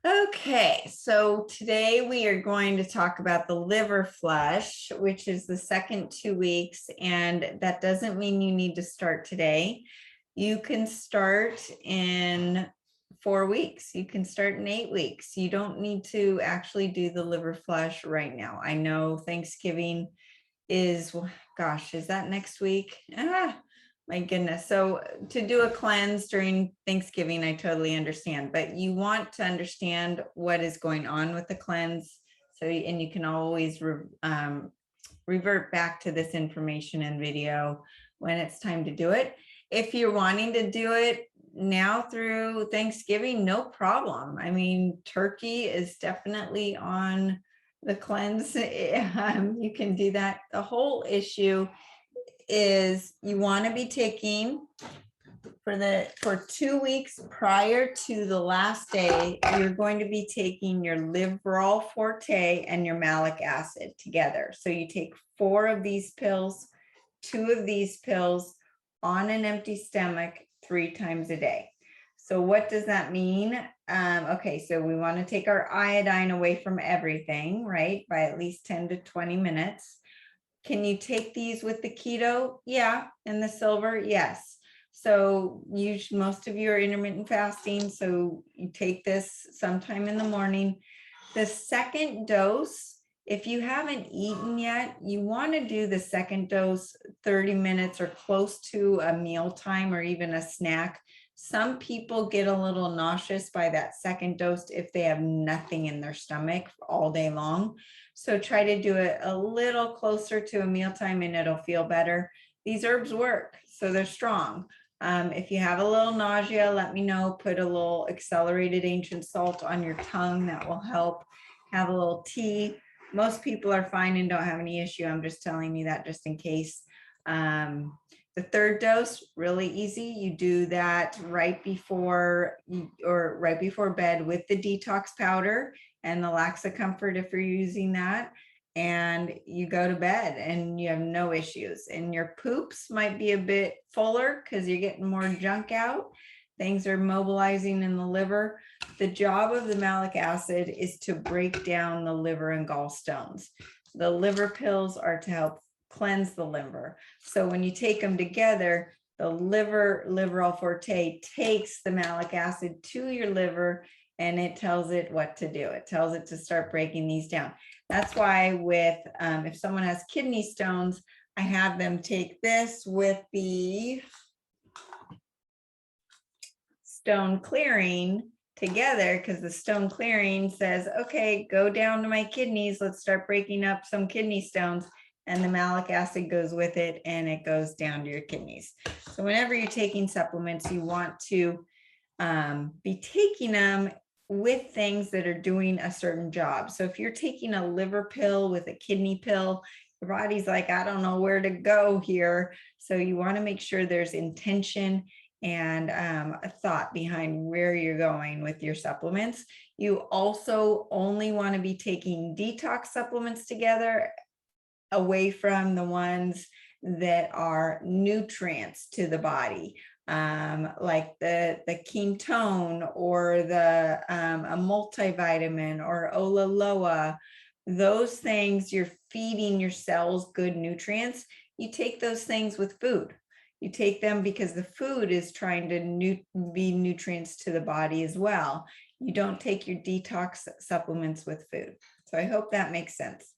Okay, so today we are going to talk about the liver flush, which is the second 2 weeks, and that doesn't mean you need to start today. You can start in 4 weeks. You can start in 8 weeks. You don't need to actually do the liver flush right now. I know Thanksgiving is, gosh, is that next week? My goodness. So to do a cleanse during Thanksgiving, I totally understand, but you want to understand what is going on with the cleanse. So, and you can always revert back to this information and video when it's time to do it. If you're wanting to do it now through Thanksgiving, no problem. I mean, turkey is definitely on the cleanse. You can do that. The whole issue is you want to be taking for 2 weeks prior to the last day, you're going to be taking your Liverol Forte and your malic acid together. So you take 4 of these pills, 2 of these pills on an empty stomach 3 times a day. So what does that mean? Okay, so we want to take our iodine away from everything, right? By at least 10 to 20 minutes. Can you take these with the keto? Yeah. And the silver? Yes. So most of you are intermittent fasting. So you take this sometime in the morning. The second dose, if you haven't eaten yet, you want to do the second dose 30 minutes or close to a meal time or even a snack. Some people get a little nauseous by that second dose if they have nothing in their stomach all day long. So try to do it a little closer to a mealtime and it'll feel better. These herbs work, so they're strong. If you have a little nausea, let me know. Put a little accelerated ancient salt on your tongue. That will help. Have a little tea. Most people are fine and don't have any issue. I'm just telling you that just in case. The third dose, really easy. You do that right before bed with the detox powder and the Laxa Comfort if you're using that. And you go to bed and you have no issues. And your poops might be a bit fuller because you're getting more junk out. Things are mobilizing in the liver. The job of the malic acid is to break down the liver and gallstones. The liver pills are to help cleanse the liver. So when you take them together, the Liverol Forte takes the malic acid to your liver and it tells it what to do. It tells it to start breaking these down. That's why with, if someone has kidney stones, I have them take this with the stone clearing together because the stone clearing says, okay, go down to my kidneys. Let's start breaking up some kidney stones. And the malic acid goes with it and it goes down to your kidneys. So whenever you're taking supplements, you want to be taking them with things that are doing a certain job. So if you're taking a liver pill with a kidney pill, your body's like, I don't know where to go here. So you want to make sure there's intention and a thought behind where you're going with your supplements. You also only want to be taking detox supplements together away from the ones that are nutrients to the body, like the ketone or the a multivitamin or Olaloa. Those things, you're feeding your cells good nutrients. You take those things with food. You take them because the food is trying to be nutrients to the body as well. You don't take your detox supplements with food. So I hope that makes sense.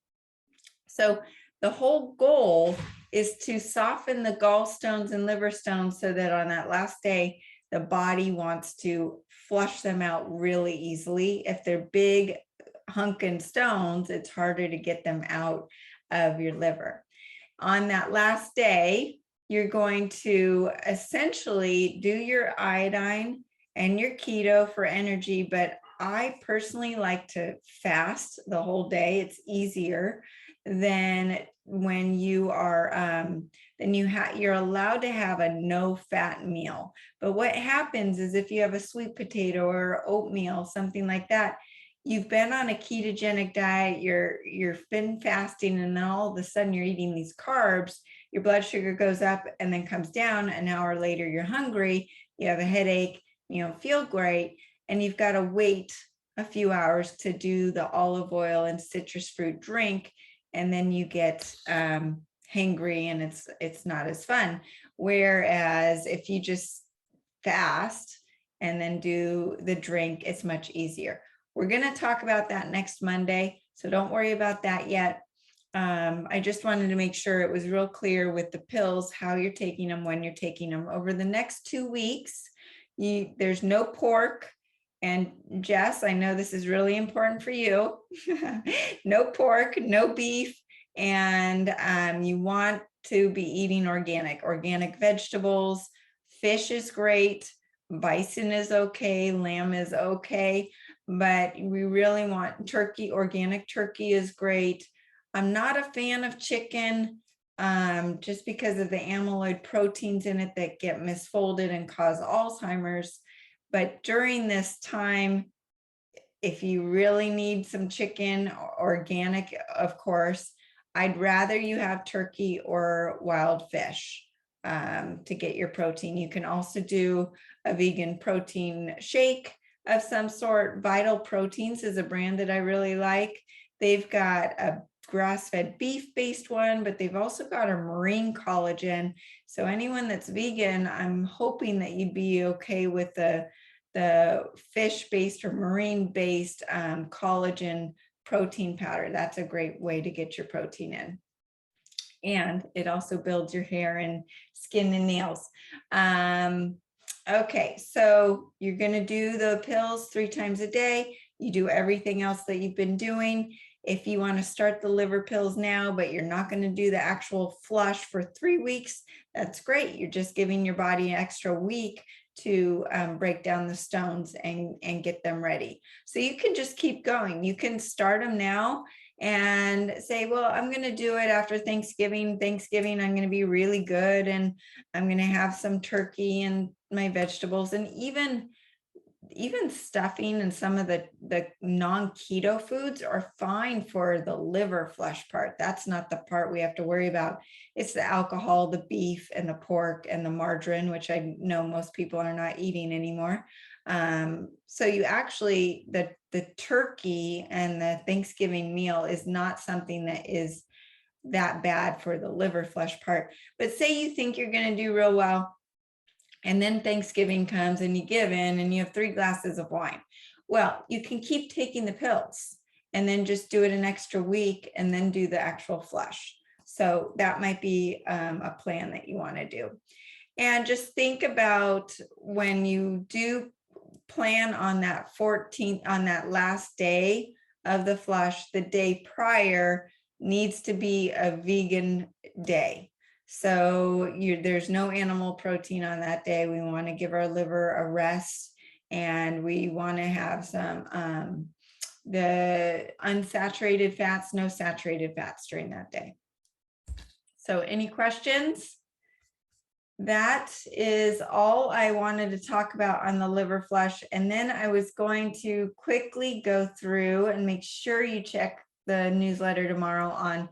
So the whole goal is to soften the gallstones and liver stones so that on that last day, the body wants to flush them out really easily. If they're big hunkin' stones, it's harder to get them out of your liver. On that last day, you're going to essentially do your iodine and your keto for energy, but I personally like to fast the whole day. It's easier than when you are you're allowed to have a no fat meal. But what happens is if you have a sweet potato or oatmeal, something like that, you've been on a ketogenic diet, you've been fasting, and then all of a sudden you're eating these carbs, your blood sugar goes up and then comes down. An hour later, you're hungry, you have a headache, you don't feel great, and you've got to wait a few hours to do the olive oil and citrus fruit drink, and then you get hangry and it's not as fun. Whereas if you just fast and then do the drink, it's much easier. We're going to talk about that next Monday, so don't worry about that yet. I just wanted to make sure it was real clear with the pills, how you're taking them, when you're taking them. Over the next 2 weeks, there's no pork. And Jess, I know this is really important for you. No pork, no beef, and you want to be eating organic vegetables. Fish is great. Bison is okay. Lamb is okay. But we really want turkey. Organic turkey is great. I'm not a fan of chicken, just because of the amyloid proteins in it that get misfolded and cause Alzheimer's. But during this time, if you really need some chicken, organic, of course, I'd rather you have turkey or wild fish to get your protein. You can also do a vegan protein shake of some sort. Vital Proteins is a brand that I really like. They've got a grass-fed beef-based one, but they've also got a marine collagen. So anyone that's vegan, I'm hoping that you'd be okay with the fish-based or marine-based collagen protein powder. That's a great way to get your protein in. And it also builds your hair and skin and nails. Okay, so you're going to do the pills 3 times a day. You do everything else that you've been doing. If you want to start the liver pills now, but you're not going to do the actual flush for 3 weeks, that's great. You're just giving your body an extra week to break down the stones and get them ready. So you can just keep going. You can start them now and say, well, I'm going to do it after Thanksgiving. I'm going to be really good, and I'm going to have some turkey and my vegetables, and even stuffing and some of the non-keto foods are fine for the liver flush part. That's not the part we have to worry about. It's the alcohol, the beef and the pork and the margarine, which I know most people are not eating anymore. So you actually, the turkey and the Thanksgiving meal is not something that is that bad for the liver flush part. But say you think you're going to do real well, and then Thanksgiving comes and you give in and you have 3 glasses of wine. Well, you can keep taking the pills and then just do it an extra week and then do the actual flush. So that might be a plan that you want to do. And just think about when you do plan on that 14th, on that last day of the flush, the day prior needs to be a vegan day. So there's no animal protein on that day. We want to give our liver a rest, and we want to have some the unsaturated fats, no saturated fats during that day. So any questions? That is all I wanted to talk about on the liver flush. And then I was going to quickly go through and make sure you check the newsletter tomorrow on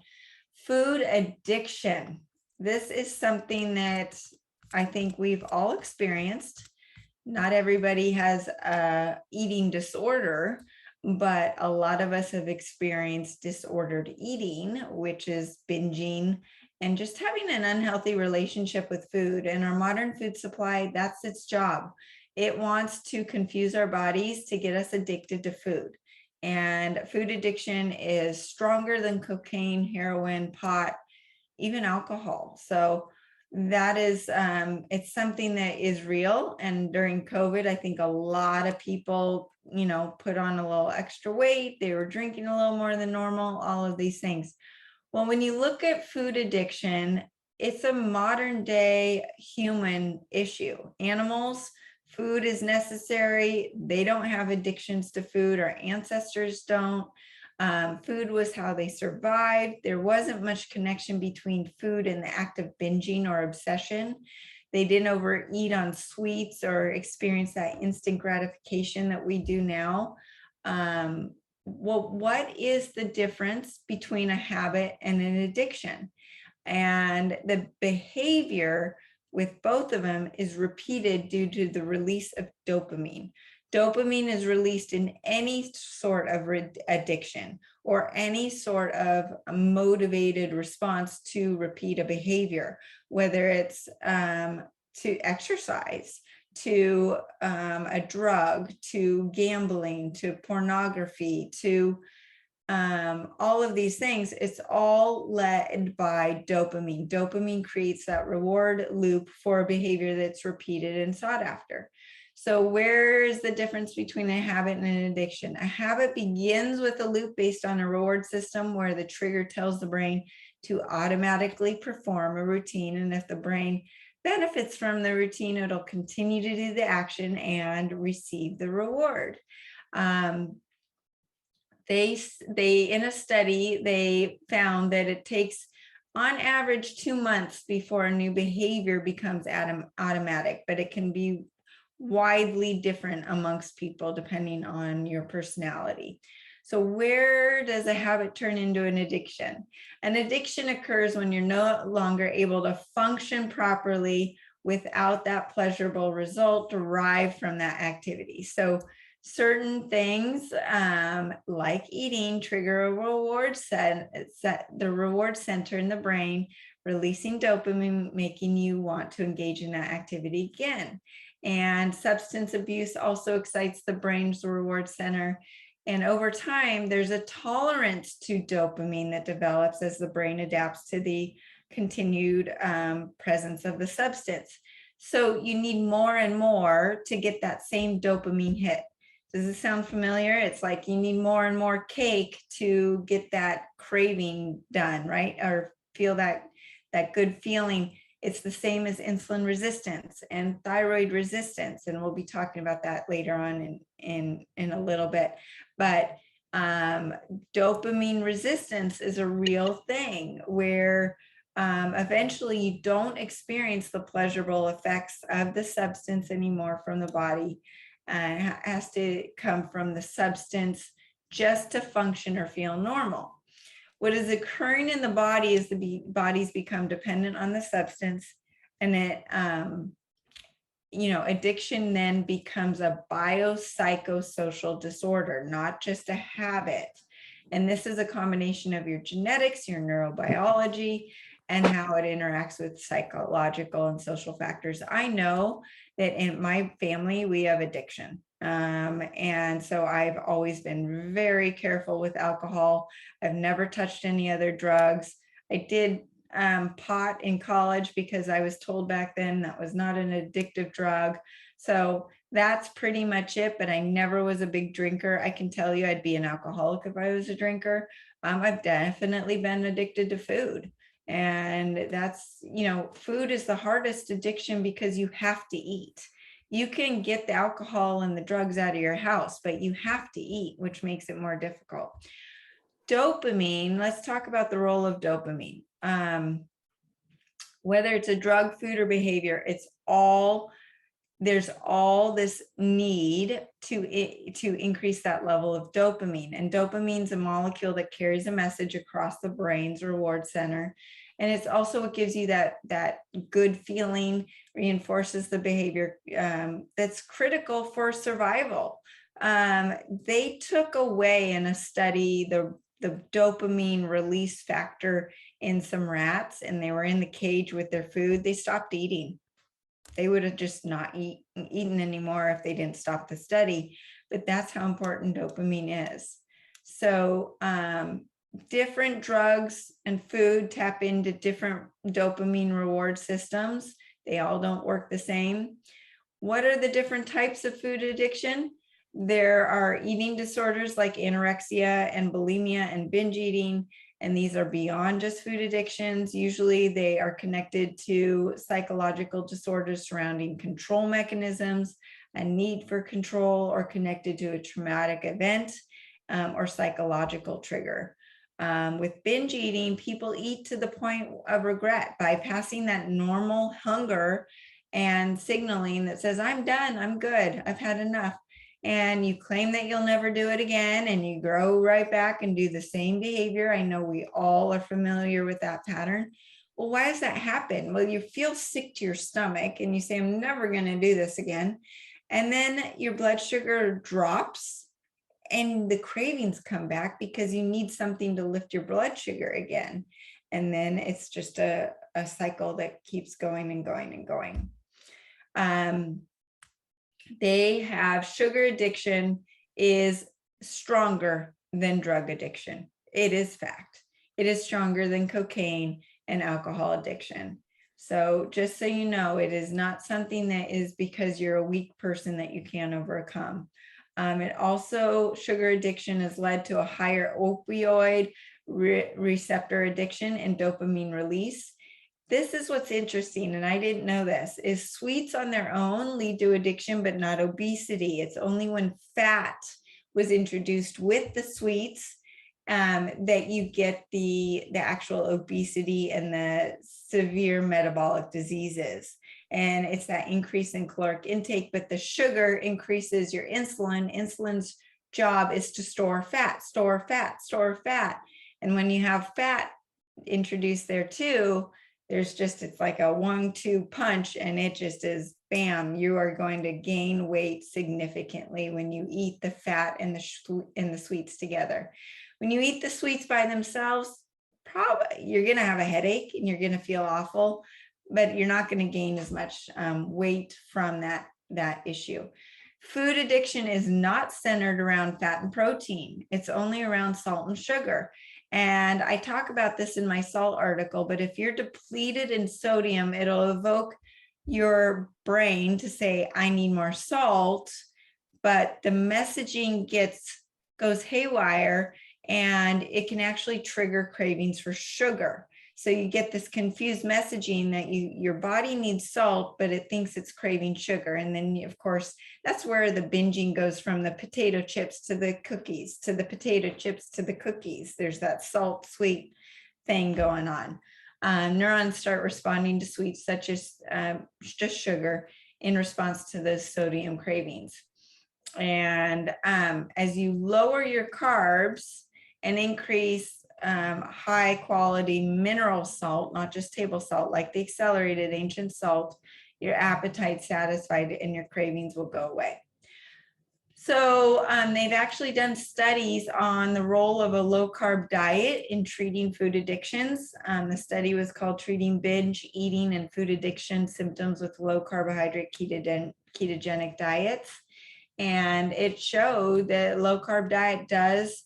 food addiction. This is something that I think we've all experienced. Not everybody has a eating disorder, but a lot of us have experienced disordered eating, which is binging and just having an unhealthy relationship with food. And our modern food supply, that's its job. It wants to confuse our bodies to get us addicted to food. And food addiction is stronger than cocaine, heroin, pot, even alcohol. So that is, it's something that is real. And during COVID, I think a lot of people, put on a little extra weight. They were drinking a little more than normal, all of these things. Well, when you look at food addiction, it's a modern day human issue. Animals, food is necessary. They don't have addictions to food. Our ancestors don't. Food was how they survived. There wasn't much connection between food and the act of binging or obsession. They didn't overeat on sweets or experience that instant gratification that we do now. Well, what is the difference between a habit and an addiction? And the behavior with both of them is repeated due to the release of dopamine. Dopamine is released in any sort of addiction or any sort of motivated response to repeat a behavior, whether it's to exercise, to a drug, to gambling, to pornography, to all of these things. It's all led by dopamine. Dopamine creates that reward loop for a behavior that's repeated and sought after. So where is the difference between a habit and an addiction? A habit begins with a loop based on a reward system where the trigger tells the brain to automatically perform a routine. And if the brain benefits from the routine, it'll continue to do the action and receive the reward. They in a study, they found that it takes on average 2 months before a new behavior becomes automatic, but it can be widely different amongst people depending on your personality. So where does a habit turn into an addiction? An addiction occurs when you're no longer able to function properly without that pleasurable result derived from that activity. So certain things like eating trigger a reward the reward center in the brain, releasing dopamine, making you want to engage in that activity again. And substance abuse also excites the brain's reward center. And over time, there's a tolerance to dopamine that develops as the brain adapts to the continued presence of the substance. So you need more and more to get that same dopamine hit. Does it sound familiar? It's like you need more and more cake to get that craving done, right? Or feel that good feeling. It's the same as insulin resistance and thyroid resistance. And we'll be talking about that later on in a little bit. But dopamine resistance is a real thing where eventually you don't experience the pleasurable effects of the substance anymore from the body. It has to come from the substance just to function or feel normal. What is occurring in the body is the bodies become dependent on the substance, and it, addiction then becomes a biopsychosocial disorder, not just a habit. And this is a combination of your genetics, your neurobiology, and how it interacts with psychological and social factors. I know that in my family, we have addiction. And so I've always been very careful with alcohol. I've never touched any other drugs. I did pot in college because I was told back then that was not an addictive drug. So that's pretty much it, but I never was a big drinker. I can tell you I'd be an alcoholic if I was a drinker. I've definitely been addicted to food. And that's, food is the hardest addiction because you have to eat. You can get the alcohol and the drugs out of your house, but you have to eat, which makes it more difficult. Dopamine, let's talk about the role of dopamine. Whether it's a drug, food, or behavior, there's all this need to increase that level of dopamine. And dopamine is a molecule that carries a message across the brain's reward center. And it's also what gives you that good feeling, reinforces the behavior that's critical for survival. They took away in a study the dopamine release factor in some rats, and they were in the cage with their food. They stopped eating. They would have just not eaten anymore if they didn't stop the study. But that's how important dopamine is. So different drugs and food tap into different dopamine reward systems. They all don't work the same. What are the different types of food addiction? There are eating disorders like anorexia and bulimia and binge eating, and these are beyond just food addictions. Usually they are connected to psychological disorders surrounding control mechanisms, a need for control, or connected to a traumatic event or psychological trigger. With binge eating, people eat to the point of regret, bypassing that normal hunger and signaling that says, I'm done, I'm good, I've had enough. And you claim that you'll never do it again, and you go right back and do the same behavior. I know we all are familiar with that pattern. Well, why does that happen? Well, you feel sick to your stomach and you say, I'm never going to do this again. And then your blood sugar drops and the cravings come back because you need something to lift your blood sugar again. And then it's just a cycle that keeps going and going and going. They have sugar addiction is stronger than drug addiction. It is fact. It is stronger than cocaine and alcohol addiction. So just so you know, it is not something that is because you're a weak person that you can't overcome. It also, sugar addiction has led to a higher opioid receptor addiction and dopamine release. This is what's interesting, and I didn't know this, is sweets on their own lead to addiction, but not obesity. It's only when fat was introduced with the sweets that you get the actual obesity and the severe metabolic diseases. And it's that increase in caloric intake, but the sugar increases your insulin. Insulin's job is to store fat, store fat, store fat. And when you have fat introduced there too, there's just, it's like a 1-2 punch, and it just is bam, you are going to gain weight significantly when you eat the fat and the sweets together. When you eat the sweets by themselves, probably you're going to have a headache and you're going to feel awful, but you're not going to gain as much weight from that issue. Food addiction is not centered around fat and protein. It's only around salt and sugar. And I talk about this in my salt article, but if you're depleted in sodium, it'll evoke your brain to say, I need more salt, but the messaging goes haywire, and it can actually trigger cravings for sugar. So you get this confused messaging that your body needs salt, but it thinks it's craving sugar. And then, of course, that's where the binging goes, from the potato chips to the cookies, to the potato chips to the cookies. There's that salt sweet thing going on. Neurons start responding to sweets such as just sugar in response to those sodium cravings. And as you lower your carbs and increase high quality mineral salt, not just table salt, like the accelerated ancient salt, your appetite satisfied and your cravings will go away. So they've actually done studies on the role of a low carb diet in treating food addictions. The study was called Treating Binge Eating and Food Addiction Symptoms with Low Carbohydrate Ketogenic Diets. And it showed that low carb diet does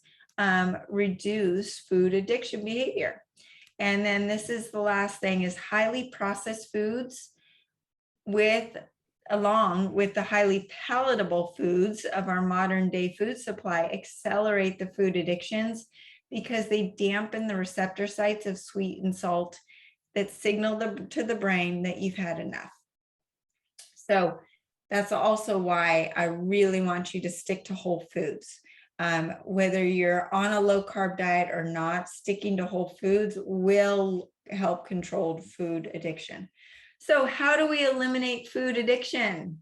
reduce food addiction behavior. And then this is the last thing, is highly processed foods along with the highly palatable foods of our modern day food supply accelerate the food addictions because they dampen the receptor sites of sweet and salt that signal to the brain that you've had enough. So that's also why I really want you to stick to whole foods. Whether you're on a low carb diet or not, sticking to whole foods will help control food addiction. So how do we eliminate food addiction?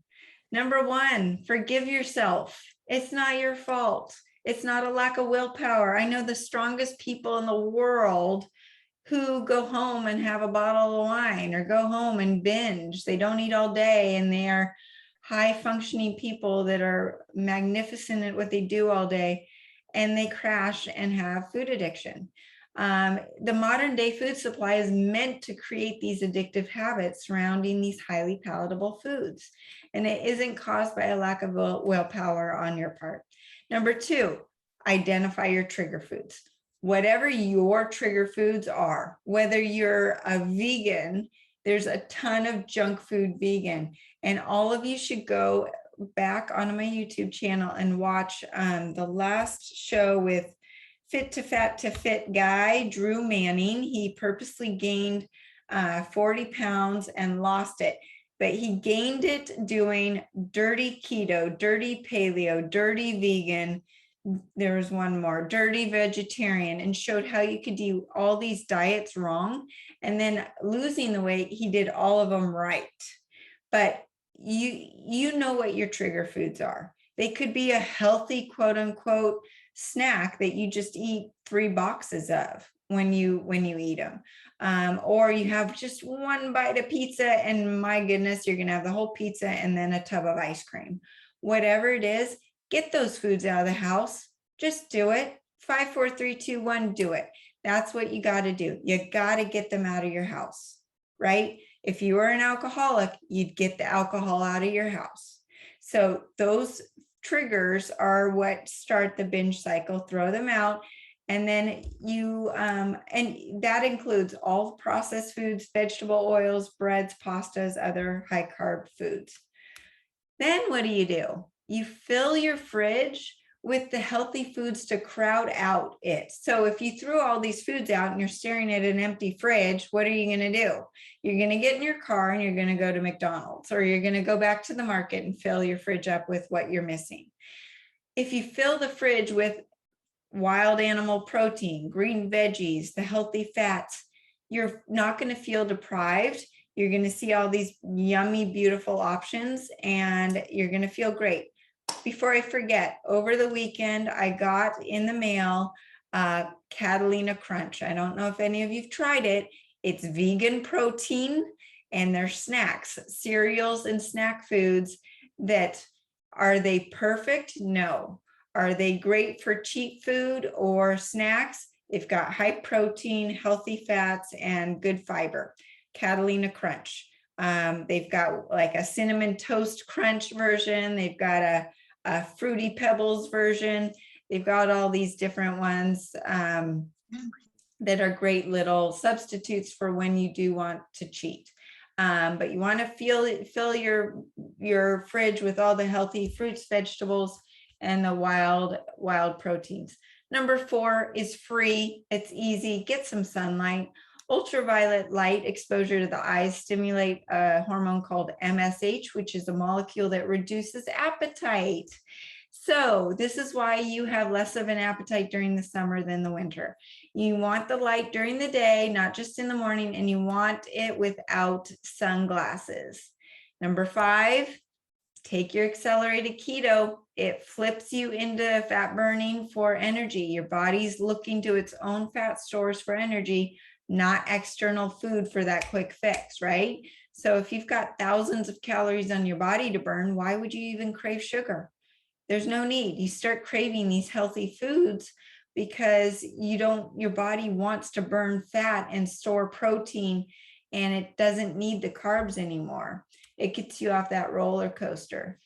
Number one, forgive yourself. It's not your fault. It's not a lack of willpower. I know the strongest people in the world who go home and have a bottle of wine or go home and binge. They don't eat all day, and they are high functioning people that are magnificent at what they do all day, and they crash and have food addiction. The modern day food supply is meant to create these addictive habits surrounding these highly palatable foods, and it isn't caused by a lack of willpower on your part. Number two, identify your trigger foods. Whatever your trigger foods are, whether you're a vegan, there's a ton of junk food vegan, and all of you should go back onto my YouTube channel and watch the last show with Fit to Fat to Fit guy, Drew Manning. He purposely gained 40 pounds and lost it, but he gained it doing dirty keto, dirty paleo, dirty vegan. There was one more, dirty vegetarian, and showed how you could do all these diets wrong. And then losing the weight, he did all of them right. But you know what your trigger foods are. They could be a healthy, quote unquote, snack that you just eat 3 boxes of. when you eat them. Or you have just one bite of pizza and my goodness, you're gonna have the whole pizza and then a tub of ice cream. Whatever it is, get those foods out of the house. Just do it. 5, 4, 3, 2, 1, do it. That's what you got to do. You got to get them out of your house, right? If you were an alcoholic, you'd get the alcohol out of your house. So those triggers are what start the binge cycle. Throw them out. And then you, and that includes all processed foods, vegetable oils, breads, pastas, other high carb foods. Then what do? You fill your fridge with the healthy foods to crowd out it. So if you threw all these foods out and you're staring at an empty fridge, what are you going to do? You're going to get in your car and you're going to go to McDonald's, or you're going to go back to the market and fill your fridge up with what you're missing. If you fill the fridge with wild animal protein, green veggies, the healthy fats, you're not going to feel deprived. You're going to see all these yummy, beautiful options, and you're going to feel great. Before I forget, over the weekend, I got in the mail Catalina Crunch. I don't know if any of you've tried it. It's vegan protein, and they're snacks, cereals and snack foods. That are they perfect? No. Are they great for cheap food or snacks? They've got high protein, healthy fats, and good fiber. Catalina Crunch. They've got like a cinnamon toast crunch version. They've got a Fruity Pebbles version. They've got all these different ones that are great little substitutes for when you do want to cheat. But you want to fill your fridge with all the healthy fruits, vegetables, and the wild proteins. Number 4 is free. It's easy. Get some sunlight. Ultraviolet light exposure to the eyes stimulate a hormone called MSH, which is a molecule that reduces appetite. So this is why you have less of an appetite during the summer than the winter. You want the light during the day, not just in the morning, and you want it without sunglasses. Number 5, take your accelerated keto. It flips you into fat burning for energy. Your body's looking to its own fat stores for energy, not external food for that quick fix, right? So if you've got thousands of calories on your body to burn, why would you even crave sugar? There's no need. You start craving these healthy foods because your body wants to burn fat and store protein, and it doesn't need the carbs anymore. It gets you off that roller coaster.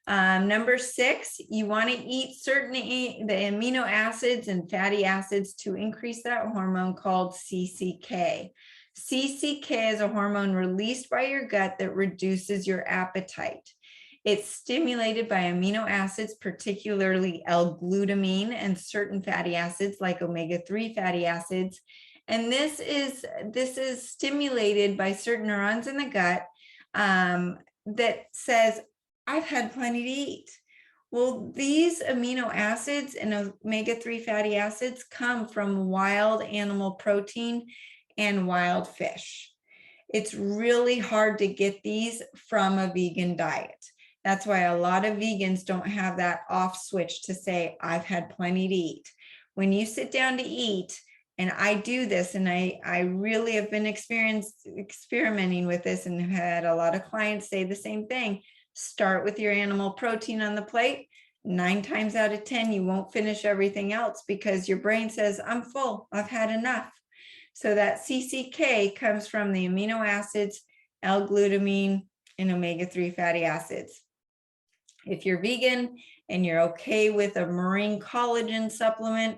Number 6, you want to eat the amino acids and fatty acids to increase that hormone called CCK. CCK is a hormone released by your gut that reduces your appetite. It's stimulated by amino acids, particularly L-glutamine, and certain fatty acids like omega-3 fatty acids. And this is stimulated by certain neurons in the gut that says, I've had plenty to eat. Well, these amino acids and omega-3 fatty acids come from wild animal protein and wild fish. It's really hard to get these from a vegan diet. That's why a lot of vegans don't have that off switch to say, I've had plenty to eat. When you sit down to eat, and I do this, and I really have been experimenting with this and have had a lot of clients say the same thing. Start with your animal protein on the plate. 9 times out of 10, you won't finish everything else because your brain says, I'm full, I've had enough. So that CCK comes from the amino acids, L-glutamine, and omega-3 fatty acids. If you're vegan and you're okay with a marine collagen supplement,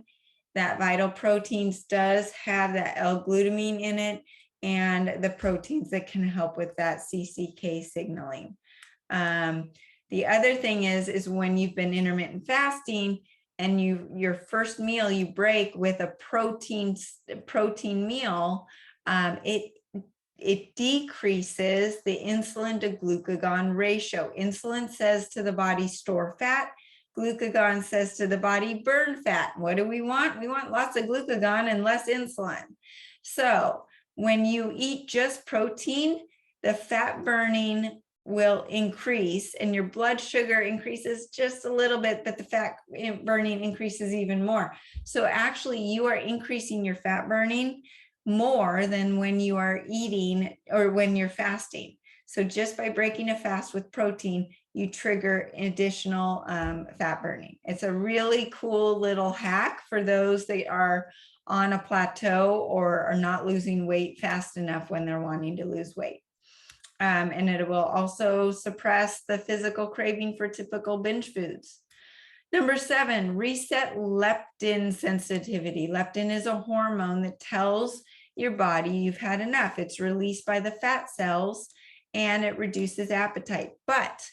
that Vital Proteins does have that L-glutamine in it and the proteins that can help with that CCK signaling. The other thing is when you've been intermittent fasting and your first meal you break with a protein meal, it decreases the insulin to glucagon ratio. Insulin says to the body, store fat. Glucagon says to the body, burn fat. What do we want? We want lots of glucagon and less insulin. So when you eat just protein, the fat burning will increase and your blood sugar increases just a little bit, but the fat burning increases even more. So actually you are increasing your fat burning more than when you are eating or when you're fasting. So just by breaking a fast with protein, you trigger additional fat burning. It's a really cool little hack for those that are on a plateau or are not losing weight fast enough when they're wanting to lose weight. And it will also suppress the physical craving for typical binge foods. Number 7, reset leptin sensitivity. Leptin is a hormone that tells your body you've had enough. It's released by the fat cells and it reduces appetite. But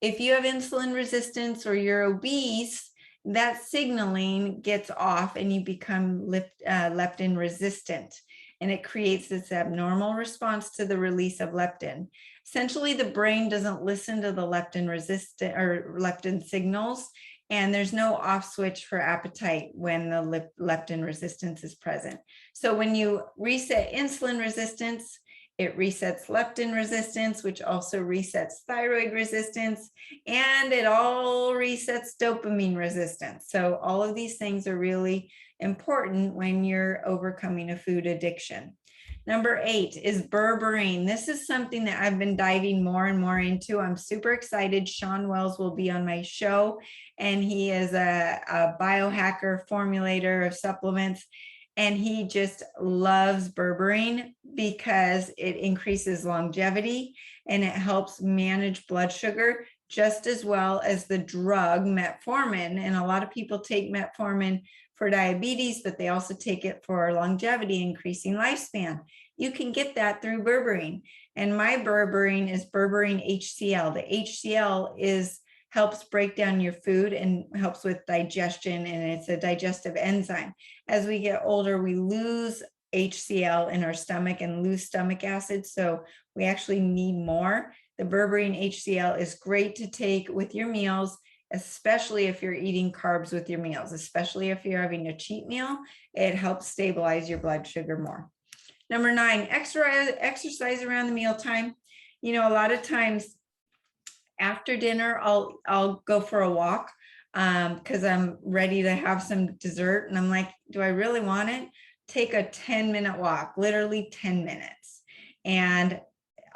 if you have insulin resistance or you're obese, that signaling gets off and you become leptin resistant. And it creates this abnormal response to the release of leptin. Essentially, the brain doesn't listen to the leptin signals, and there's no off switch for appetite when the leptin resistance is present. So when you reset insulin resistance, it resets leptin resistance, which also resets thyroid resistance, and it all resets dopamine resistance. So all of these things are really important when you're overcoming a food addiction. Number 8 is berberine. This is something that I've been diving more and more into. I'm super excited. Sean Wells will be on my show, and he is a biohacker formulator of supplements. And he just loves berberine because it increases longevity and it helps manage blood sugar just as well as the drug metformin. And a lot of people take metformin for diabetes, but they also take it for longevity, increasing lifespan. You can get that through berberine. And my berberine is berberine HCl. The HCl helps break down your food and helps with digestion, and it's a digestive enzyme. As we get older, we lose HCl in our stomach and lose stomach acid, so we actually need more. The berberine HCl is great to take with your meals, especially if you're eating carbs with your meals, especially if you're having a cheat meal. It helps stabilize your blood sugar more. Number 9, exercise around the mealtime. You know, a lot of times after dinner, I'll go for a walk because I'm ready to have some dessert. And I'm like, do I really want it? Take a 10-minute walk, literally 10 minutes. And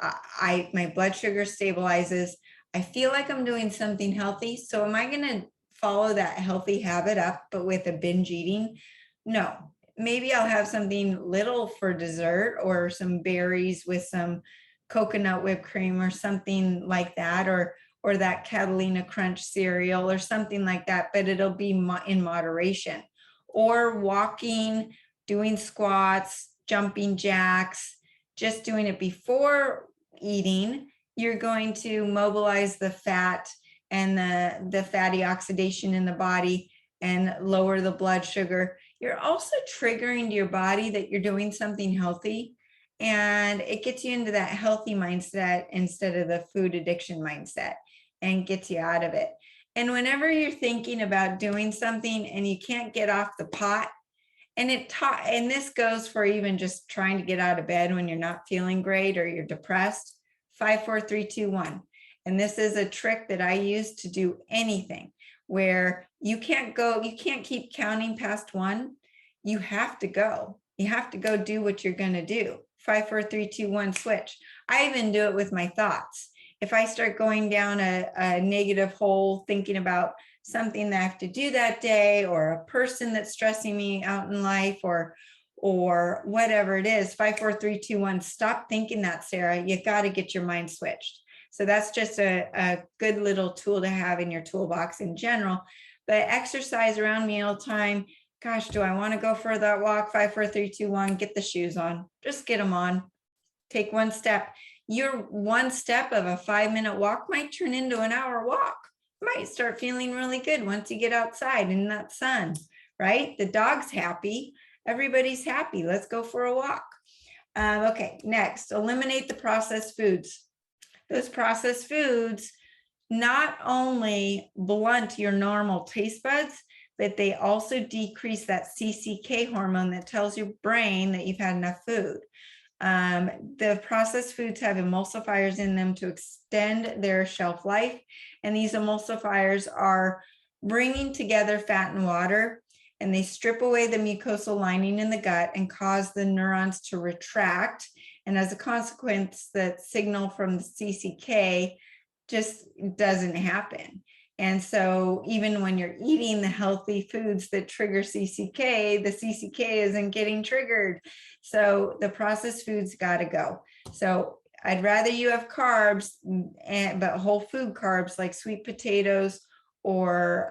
my blood sugar stabilizes. I feel like I'm doing something healthy. So am I going to follow that healthy habit up, but with a binge eating? No. Maybe I'll have something little for dessert or some berries with some coconut whipped cream or something like that, or that Catalina Crunch cereal or something like that, but it'll be in moderation. Or walking, doing squats, jumping jacks, just doing it before eating, you're going to mobilize the fat and the fatty oxidation in the body and lower the blood sugar. You're also triggering to your body that you're doing something healthy, and it gets you into that healthy mindset instead of the food addiction mindset, and gets you out of it. And whenever you're thinking about doing something and you can't get off the pot, and this goes for even just trying to get out of bed when you're not feeling great or you're depressed, 5, 4, 3, 2, 1. And this is a trick that I use to do anything where you can't keep counting past 1. You have to go. You have to go do what you're going to do. 5, 4, 3, 2, 1, switch. I even do it with my thoughts. If I start going down a negative hole, thinking about something that I have to do that day, or a person that's stressing me out in life, or whatever it is, 5, 4, 3, 2, 1, stop thinking that, Sarah. You got to get your mind switched. So that's just a good little tool to have in your toolbox in general. But exercise around mealtime. Gosh, do I want to go for that walk? 5, 4, 3, 2, 1, get the shoes on. Just get them on. Take one step. Your one step of a 5-minute walk might turn into an hour walk. You might start feeling really good once you get outside in that sun, right? The dog's happy. Everybody's happy. Let's go for a walk. Okay, next, eliminate the processed foods. Those processed foods not only blunt your normal taste buds, but they also decrease that CCK hormone that tells your brain that you've had enough food. The processed foods have emulsifiers in them to extend their shelf life. And these emulsifiers are bringing together fat and water, and they strip away the mucosal lining in the gut and cause the neurons to retract. And as a consequence, the signal from the CCK just doesn't happen. And so even when you're eating the healthy foods that trigger CCK, the CCK isn't getting triggered. So the processed foods got to go. So I'd rather you have carbs, but whole food carbs like sweet potatoes or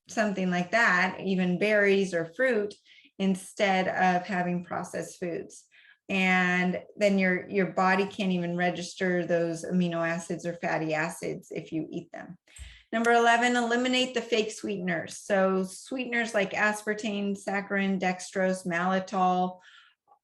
something like that, even berries or fruit, instead of having processed foods. And then your body can't even register those amino acids or fatty acids if you eat them. Number 11, eliminate the fake sweeteners. So sweeteners like aspartame, saccharin, dextrose, malitol,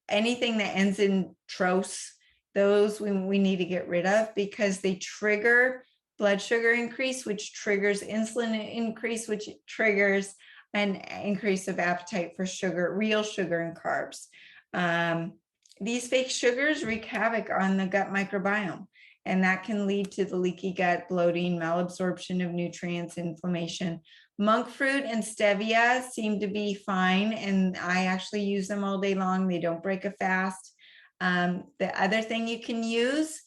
anything that ends in trose, those we need to get rid of because they trigger blood sugar increase, which triggers insulin increase, which triggers an increase of appetite for sugar, real sugar and carbs. These fake sugars wreak havoc on the gut microbiome, and that can lead to the leaky gut, bloating, malabsorption of nutrients, inflammation. Monk fruit and stevia seem to be fine, and I actually use them all day long. They don't break a fast. The other thing you can use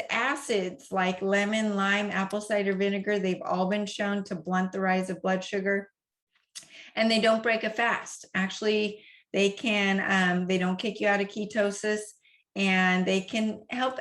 acids like lemon, lime, apple cider vinegar. They've all been shown to blunt the rise of blood sugar, and they don't break a fast. Actually, they can, they don't kick you out of ketosis, and they can help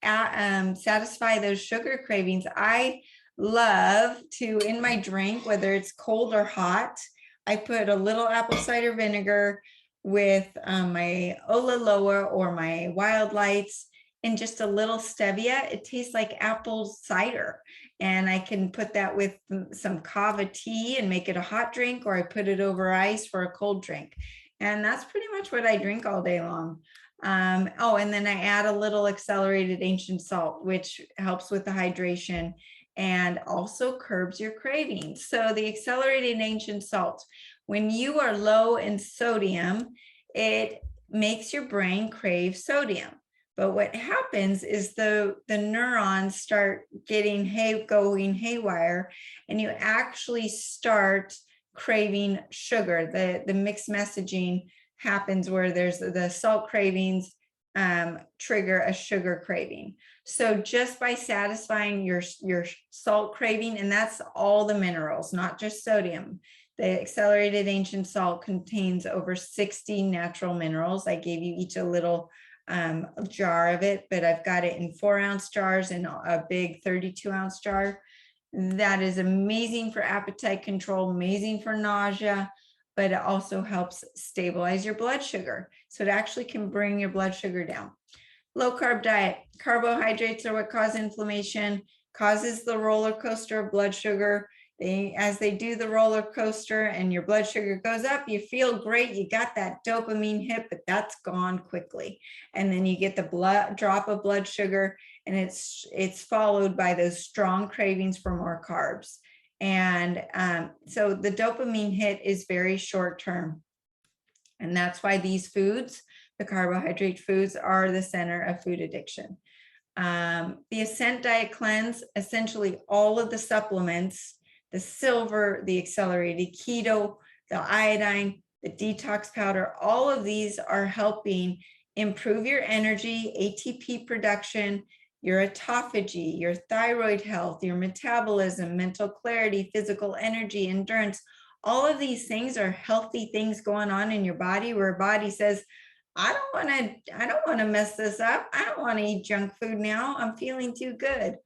satisfy those sugar cravings. I love to, in my drink, whether it's cold or hot, I put a little apple cider vinegar with my Olaloa or my Wild Lights and just a little stevia. It tastes like apple cider. And I can put that with some kava tea and make it a hot drink, or I put it over ice for a cold drink. And that's pretty much what I drink all day long. And then I add a little accelerated ancient salt, which helps with the hydration and also curbs your cravings. So the accelerated ancient salt, when you are low in sodium, it makes your brain crave sodium. But what happens is the neurons start going haywire, and you actually start craving sugar. The mixed messaging happens where there's the salt cravings trigger a sugar craving. So just by satisfying your salt craving, and that's all the minerals, not just sodium. The accelerated ancient salt contains over 60 natural minerals. I gave you each a little jar of it, but I've got it in 4-ounce jars and a big 32-ounce jar. That is amazing for appetite control, amazing for nausea, but it also helps stabilize your blood sugar. So it actually can bring your blood sugar down. Low carb diet. Carbohydrates are what cause inflammation, causes the roller coaster of blood sugar. As they do the roller coaster and your blood sugar goes up, you feel great. You got that dopamine hit, but that's gone quickly. And then you get the drop of blood sugar, and it's followed by those strong cravings for more carbs. And so the dopamine hit is very short term. And that's why these foods, the carbohydrate foods, are the center of food addiction. The Ascent Diet Cleanse, essentially all of the supplements, the silver, the accelerated keto, the iodine, the detox powder, all of these are helping improve your energy, ATP production, your autophagy, your thyroid health, your metabolism, mental clarity, physical energy, endurance. All of these things are healthy things going on in your body, where your body says, I don't want to mess this up. I don't want to eat junk food now. I'm feeling too good.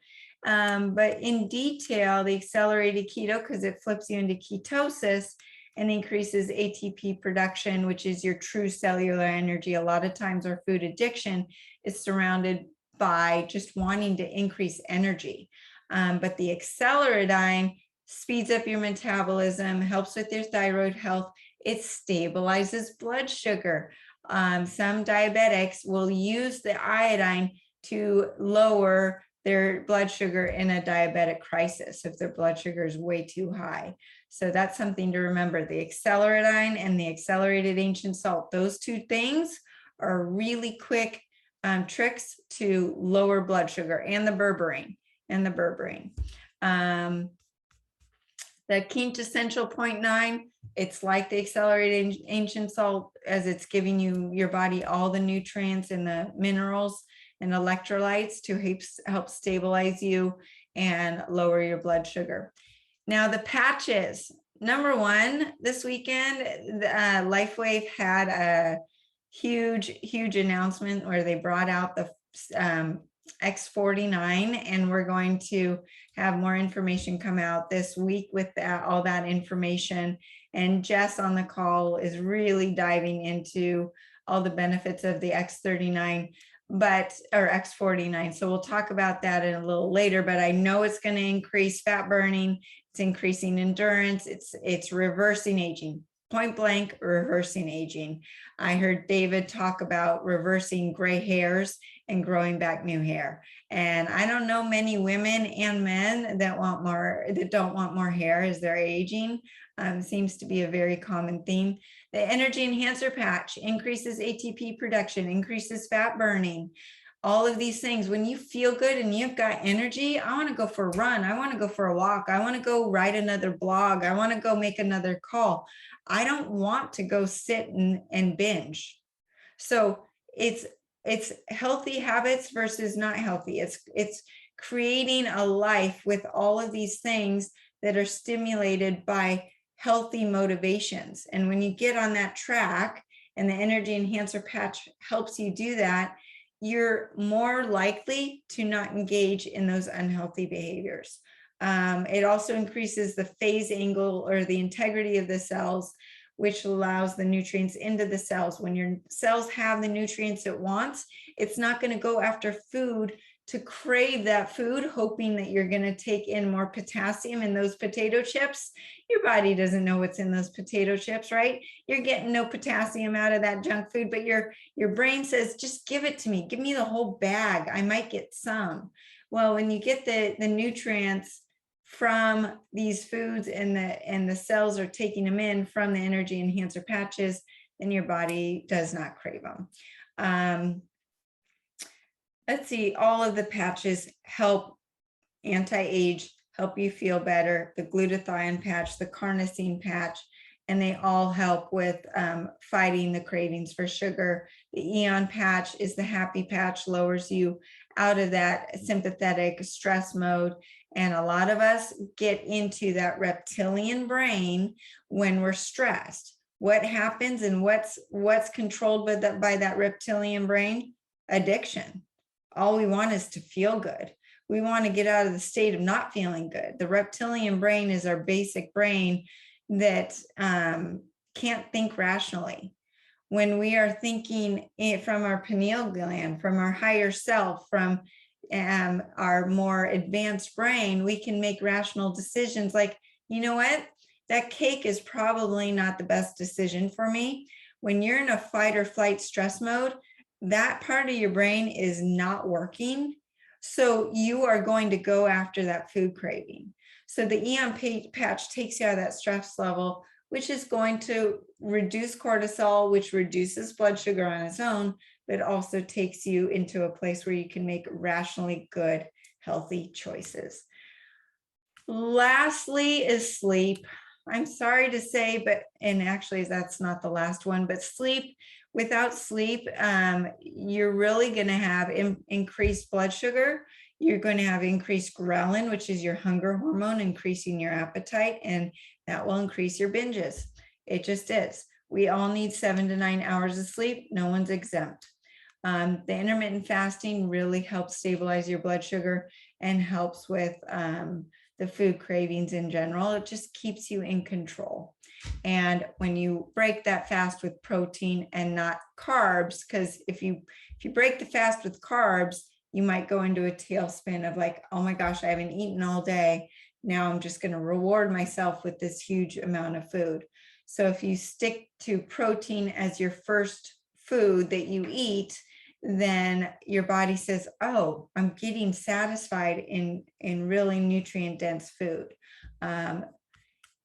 But in detail, the accelerated keto, because it flips you into ketosis and increases ATP production, which is your true cellular energy. A lot of times our food addiction is surrounded by just wanting to increase energy. But the acceleradine speeds up your metabolism, helps with your thyroid health. It stabilizes blood sugar. Some diabetics will use the iodine to lower their blood sugar in a diabetic crisis if their blood sugar is way too high. So that's something to remember. The acceleradine and the accelerated ancient salt, those two things are really quick tricks to lower blood sugar, and the berberine. The quintessential 0.9, it's like the accelerated ancient salt, as it's giving your body all the nutrients and the minerals and electrolytes to help stabilize you and lower your blood sugar. Now the patches, number one, this weekend, LifeWave had a huge announcement where they brought out the X49, and we're going to have more information come out this week with all that information. And Jess on the call is really diving into all the benefits of the X39, or X49. So we'll talk about that in a little later, but I know it's going to increase fat burning. It's increasing endurance. It's reversing aging. Point blank, reversing aging. I heard David talk about reversing gray hairs and growing back new hair. And I don't know many women and men that don't want more hair as they're aging. Seems to be a very common theme. The energy enhancer patch increases ATP production, increases fat burning. All of these things, when you feel good and you've got energy, I want to go for a run. I want to go for a walk. I want to go write another blog. I want to go make another call. I don't want to go sit and binge. So it's healthy habits versus not healthy. It's creating a life with all of these things that are stimulated by healthy motivations. And when you get on that track and the energy enhancer patch helps you do that, you're more likely to not engage in those unhealthy behaviors. It also increases the phase angle or the integrity of the cells, which allows the nutrients into the cells. When your cells have the nutrients it wants, it's not going to go after food to crave that food, hoping that you're going to take in more potassium in those potato chips. Your body doesn't know what's in those potato chips, right? You're getting no potassium out of that junk food, but your brain says, just give it to me. Give me the whole bag. I might get some. Well, when you get the nutrients from these foods and the cells are taking them in from the energy enhancer patches, then your body does not crave them. Let's see, all of the patches help anti-age, help you feel better. The glutathione patch, the carnosine patch, and they all help with fighting the cravings for sugar. The Eon patch is the happy patch, lowers you out of that sympathetic stress mode. And a lot of us get into that reptilian brain when we're stressed. What happens and what's controlled by that reptilian brain? Addiction. All we want is to feel good. We want to get out of the state of not feeling good. The reptilian brain is our basic brain that can't think rationally. When we are thinking from our pineal gland, from our higher self, from our more advanced brain, we can make rational decisions like, you know what, that cake is probably not the best decision for me. When you're in a fight or flight stress mode, that part of your brain is not working. So you are going to go after that food craving. So the Eon patch takes you out of that stress level, which is going to reduce cortisol, which reduces blood sugar on its own, but also takes you into a place where you can make rationally good, healthy choices. Lastly is sleep. I'm sorry to say, and actually that's not the last one, but sleep. Without sleep, you're really going to have increased blood sugar. You're going to have increased ghrelin, which is your hunger hormone, increasing your appetite, and that will increase your binges. It just is. We all need 7 to 9 hours of sleep. No one's exempt. The intermittent fasting really helps stabilize your blood sugar and helps with the food cravings in general. It just keeps you in control. And when you break that fast with protein and not carbs, because if you break the fast with carbs, you might go into a tailspin of like, oh my gosh, I haven't eaten all day. Now I'm just going to reward myself with this huge amount of food. So if you stick to protein as your first food that you eat, then your body says, oh, I'm getting satisfied in really nutrient dense food.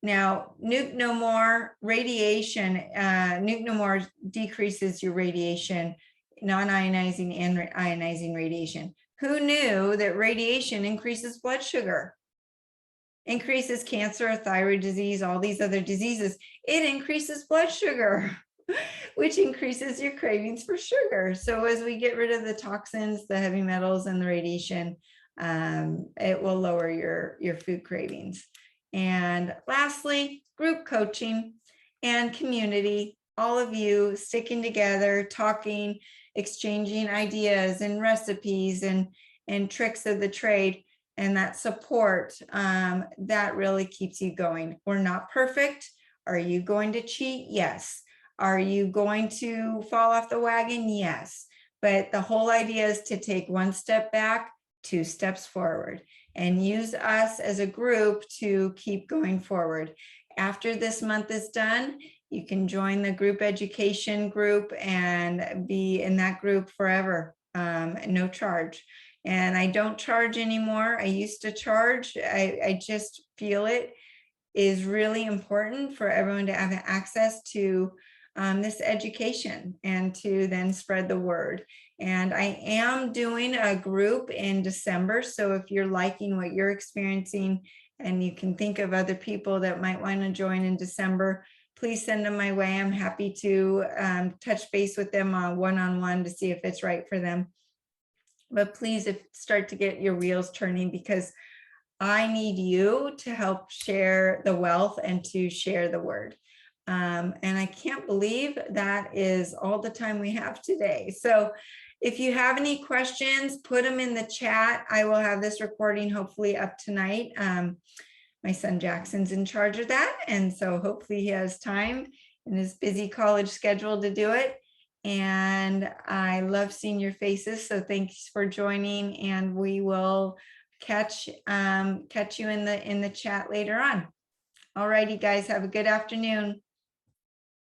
Now, Nuke No More radiation, Nuke No More decreases your radiation non-ionizing and ionizing radiation. Who knew that radiation increases blood sugar? Increases cancer, thyroid disease, all these other diseases. It increases blood sugar, which increases your cravings for sugar. So as we get rid of the toxins, the heavy metals, and the radiation, it will lower your food cravings. And lastly, group coaching and community, all of you sticking together, talking, exchanging ideas and recipes and tricks of the trade, and that support, that really keeps you going. We're not perfect. Are you going to cheat? Yes. Are you going to fall off the wagon? Yes. But the whole idea is to take one step back, 2 steps forward, and use us as a group to keep going forward. After this month is done, you can join the group education group and be in that group forever, no charge. And I don't charge anymore. I used to charge. I just feel it is really important for everyone to have access to this education and to then spread the word. And I am doing a group in December. So if you're liking what you're experiencing and you can think of other people that might want to join in December, please send them my way. I'm happy to touch base with them one-on-one to see if it's right for them. But please start to get your wheels turning, because I need you to help share the wealth and to share the word. And I can't believe that is all the time we have today. So if you have any questions, put them in the chat. I will have this recording hopefully up tonight. My son Jackson's in charge of that. And so hopefully he has time in his busy college schedule to do it. And I love seeing your faces. So thanks for joining, and we will catch you in the chat later on. All righty, guys, have a good afternoon.